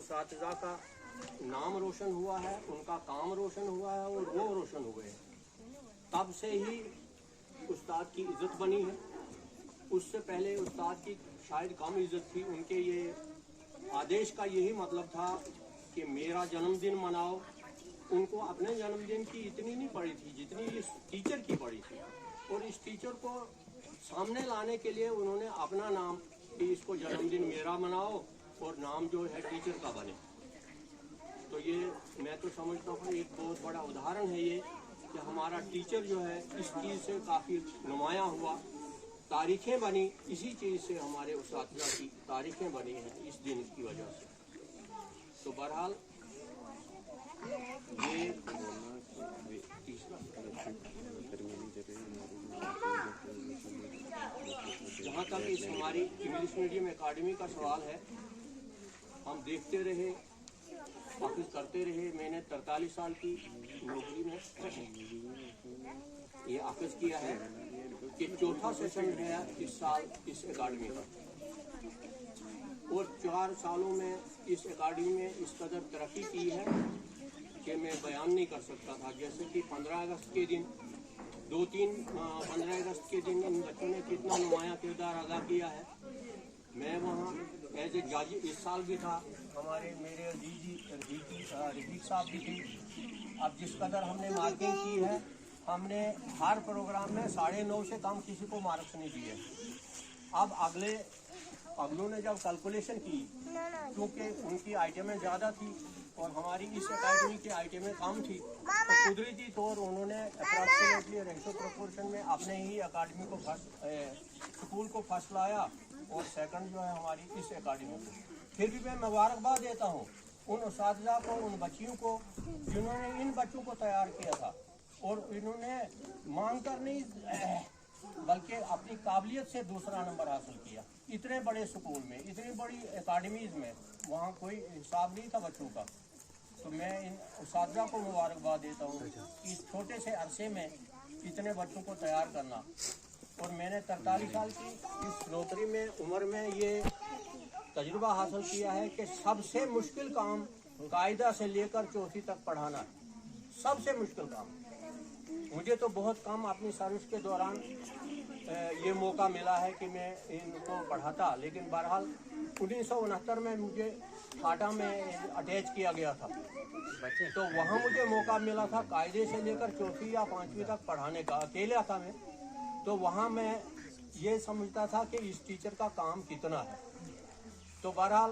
उस्तातिज़ा का नाम रोशन हुआ है, उनका काम रोशन हुआ है और वो रोशन हुए हैं। तब से ही उस्ताद की इज़्ज़त बनी है। उससे पहले उस्ताद की शायद कम इज़्ज़त थी। उनके ये आदेश का यही मतलब था कि मेरा जन्मदिन मनाओ। उनको अपने जन्मदिन की इतनी नहीं पड़ी थी जितनी इस टीचर की पड़ी थी, और इस टीचर को सामने लाने के लिए उन्होंने अपना नाम कि इसको जन्मदिन मेरा मनाओ और नाम जो है टीचर का बने। तो ये मैं तो समझता हूँ एक बहुत बड़ा उदाहरण है ये कि हमारा टीचर जो है इस चीज़ से काफ़ी नुमायाँ हुआ, तारीखें बनी, इसी चीज़ से हमारे उस्तातिज़ा की तारीखें बनी हैं इस दिन की वजह से। तो बहरहाल ये तीसरा, जहाँ तक इस हमारी इंग्लिश मीडियम एकेडमी का सवाल है, हम देखते रहे, वापस करते रहे। मैंने 43 साल की नौकरी में ये आफिस किया है कि चौथा सेशन है इस साल इस एकेडमी का, और 4 सालों में इस एकेडमी में इस कदर तरक्की की है कि मैं बयान नहीं कर सकता था। जैसे कि 15 अगस्त के दिन 15 अगस्त के दिन इन बच्चों ने कितना नुमायाँ किरदार अदा किया है। मैं वहाँ एज ए जज इस साल भी था, हमारे मेरे रफीक साहब भी थी। अब जिस कदर हमने मार्किंग की है, हमने हर प्रोग्राम में 9.5 से कम किसी को मार्क्स नहीं दिए। अब अगलों ने जब कैलकुलेशन की, क्योंकि उनकी आइटमें ज़्यादा थी और हमारी इस एकेडमी की आइटमें कम थी, तो कुदरती तौर उन्होंने अप्रॉक्सीमेटली रेशो प्रोपोर्शन में अपने ही एकेडमी को स्कूल को फर्स्ट लाया और सेकंड जो है हमारी इस एकेडमी को। फिर भी मैं मुबारकबाद देता हूँ उन उस्तातिज़ा को, उन बच्चियों को जिन्होंने इन बच्चों को तैयार किया था, और इन्होंने मांग कर नहीं बल्कि अपनी काबिलियत से दूसरा नंबर हासिल किया। इतने बड़े स्कूल में, इतनी बड़ी एकेडमीज़ में वहाँ कोई हिसाब नहीं था बच्चों का। तो मैं इन उस्तातिज़ा को मुबारकबाद देता हूँ कि इस छोटे से अरसे में इतने बच्चों को तैयार करना। और मैंने 43 साल की इस नौकरी में उम्र में ये तजुर्बा हासिल किया है कि सबसे मुश्किल काम कायदा से लेकर चौथी तक पढ़ाना है, सबसे मुश्किल काम। मुझे तो बहुत कम अपनी सर्विस के दौरान ये मौका मिला है कि मैं इनको पढ़ाता, लेकिन बहरहाल 1969 में मुझे ठाटा में अटैच किया गया था, तो वहाँ मुझे मौका मिला था कायदे से लेकर चौथी या 5वीं तक पढ़ाने का। अकेला था मैं, तो वहाँ मैं ये समझता था कि इस टीचर का काम कितना है। तो बहरहाल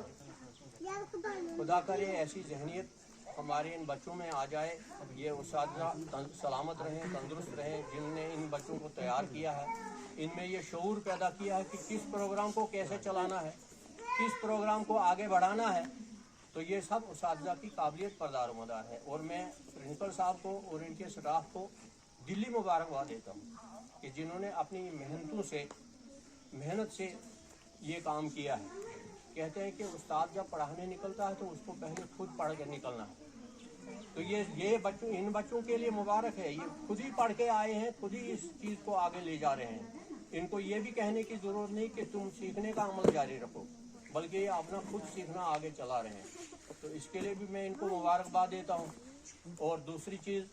खुदा करे ऐसी जहनीत हमारे इन बच्चों में आ जाए, ये उस्तातिज़ा सलामत रहें, तंदुरुस्त रहें, जिनने इन बच्चों को तैयार किया है। इनमें ये शऊर पैदा किया है कि किस प्रोग्राम को कैसे चलाना है, किस प्रोग्राम को आगे बढ़ाना है। तो ये सब उस्तातिज़ा की काबिलियत पर दारोमदार है। और मैं प्रिंसिपल साहब को और इनके स्टाफ को दिली मुबारकबाद देता हूँ कि जिन्होंने अपनी मेहनत से ये काम किया है। कहते हैं कि उस्ताद जब पढ़ाने निकलता है तो उसको पहले खुद पढ़ कर निकलना है। तो ये बच्चों, इन बच्चों के लिए मुबारक है, ये खुद ही पढ़ के आए हैं, खुद ही इस चीज़ को आगे ले जा रहे हैं। इनको ये भी कहने की ज़रूरत नहीं कि तुम सीखने का अमल जारी रखो, बल्कि ये अपना खुद सीखना आगे चला रहे हैं। तो इसके लिए भी मैं इनको मुबारकबाद देता हूँ। और दूसरी चीज़,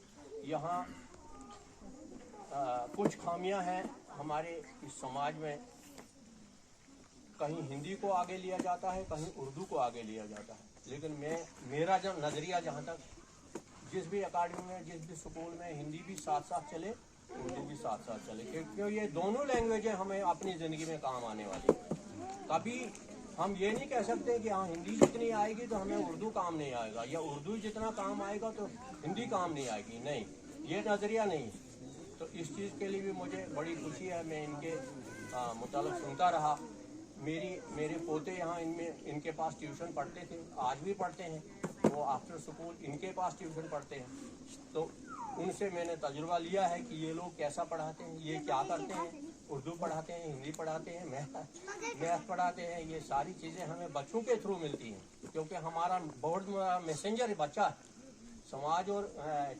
यहाँ कुछ खामियां हैं हमारे इस समाज में। कहीं हिंदी को आगे लिया जाता है, कहीं उर्दू को आगे लिया जाता है, लेकिन मेरा जो नज़रिया जहाँ तक, जिस भी अकाडमी में, जिस भी स्कूल में हिंदी भी साथ साथ चले, उर्दू भी साथ साथ चले, क्योंकि ये दोनों लैंग्वेजें हमें अपनी ज़िंदगी में काम आने वाली हैं। कभी हम ये नहीं कह सकते कि हाँ हिंदी जितनी आएगी तो हमें उर्दू काम नहीं आएगा, या उर्दू जितना काम आएगा तो हिंदी काम नहीं आएगी। नहीं, ये नज़रिया नहीं। तो इस चीज़ के लिए भी मुझे बड़ी खुशी है। मैं इनके मुतालिक सुनता रहा। मेरे पोते यहाँ इनके पास ट्यूशन पढ़ते थे, आज भी पढ़ते हैं। वो आफ्टर स्कूल इनके पास ट्यूशन पढ़ते हैं। तो उनसे मैंने तजुर्बा लिया है कि ये लोग कैसा पढ़ाते हैं, ये क्या करते हैं। उर्दू पढ़ाते हैं, हिंदी पढ़ाते हैं, मैथ पढ़ाते हैं। ये सारी चीज़ें हमें बच्चों के थ्रू मिलती हैं, क्योंकि हमारा बहुत बड़ा मैसेंजर बच्चा है। समाज और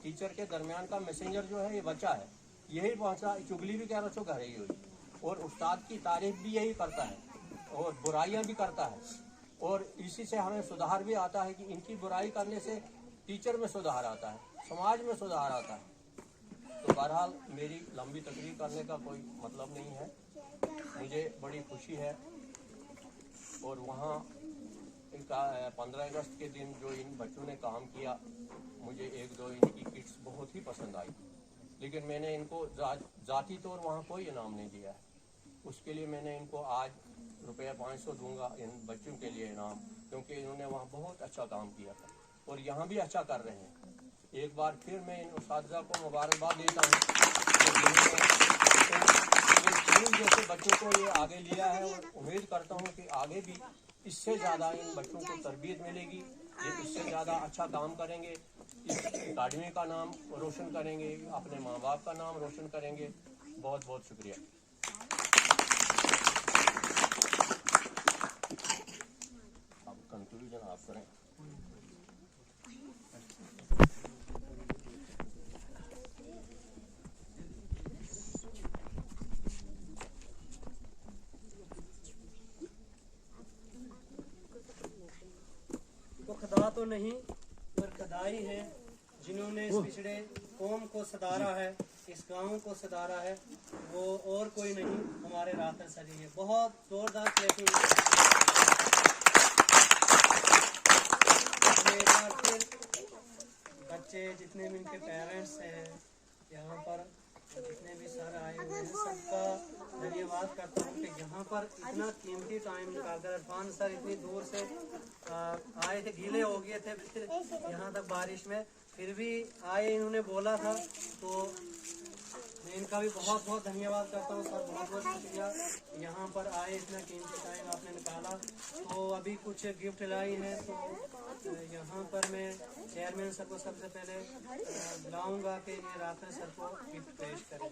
टीचर के दरमियान का मैसेंजर जो है ये बच्चा है। यही पहुँचा, चुगली भी कह रहा तो घर ही हुई, और उस्ताद की तारीफ भी यही करता है और बुराइयां भी करता है। और इसी से हमें सुधार भी आता है कि इनकी बुराई करने से टीचर में सुधार आता है, समाज में सुधार आता है। तो बहरहाल मेरी लंबी तकरीर करने का कोई मतलब नहीं है, मुझे बड़ी खुशी है। और वहाँ 15 अगस्त के दिन जो इन बच्चों ने काम किया, मुझे एक दो इनकी किट्स बहुत ही पसंद आई, लेकिन मैंने इनको जाती तौर वहाँ कोई इनाम नहीं दिया है। उसके लिए मैंने इनको आज ₹500 दूंगा इन बच्चों के लिए इनाम, क्योंकि इन्होंने वहाँ बहुत अच्छा काम किया था और यहाँ भी अच्छा कर रहे हैं। एक बार फिर मैं इन उस्तादा को मुबारकबाद देता हूँ जैसे बच्चों को ये आगे लिया है, और उम्मीद करता हूँ कि आगे भी इससे ज़्यादा इन बच्चों को तरबियत मिलेगी, ये इससे ज़्यादा अच्छा काम करेंगे, इस अकाडमी का नाम रोशन करेंगे, अपने माँ बाप का नाम रोशन करेंगे। बहुत बहुत शुक्रिया। अब कंक्लूजन आप करें। खुदा तो नहीं पर खुदाई है जिन्होंने इस पिछड़े कौम को सदारा है, इस गांव को सदारा है, वो और कोई नहीं हमारे राहत सरी है। बहुत जोरदार क्लैपिंग। एक बार फिर बच्चे जितने भी इनके पेरेंट्स हैं, यहाँ पर जितने भी सर आए हुए हैं, सबका धन्यवाद करता हूँ कि यहाँ पर इतना कीमती टाइम निकालकर इरफान सर इतनी दूर से आए थे, गीले हो गए थे फिर यहाँ तक बारिश में, फिर भी आए, इन्होंने बोला था, तो मैं इनका भी बहुत बहुत धन्यवाद करता हूँ सर। बहुत बहुत शुक्रिया, यहाँ पर आए, इतना कीमती टाइम आपने निकाला। तो अभी कुछ गिफ्ट लाई हैं, तो यहाँ पर मैं चेयरमैन सर को सबसे पहले बुलाऊंगा कि ये राफेल सर को गिफ्ट पेश करें।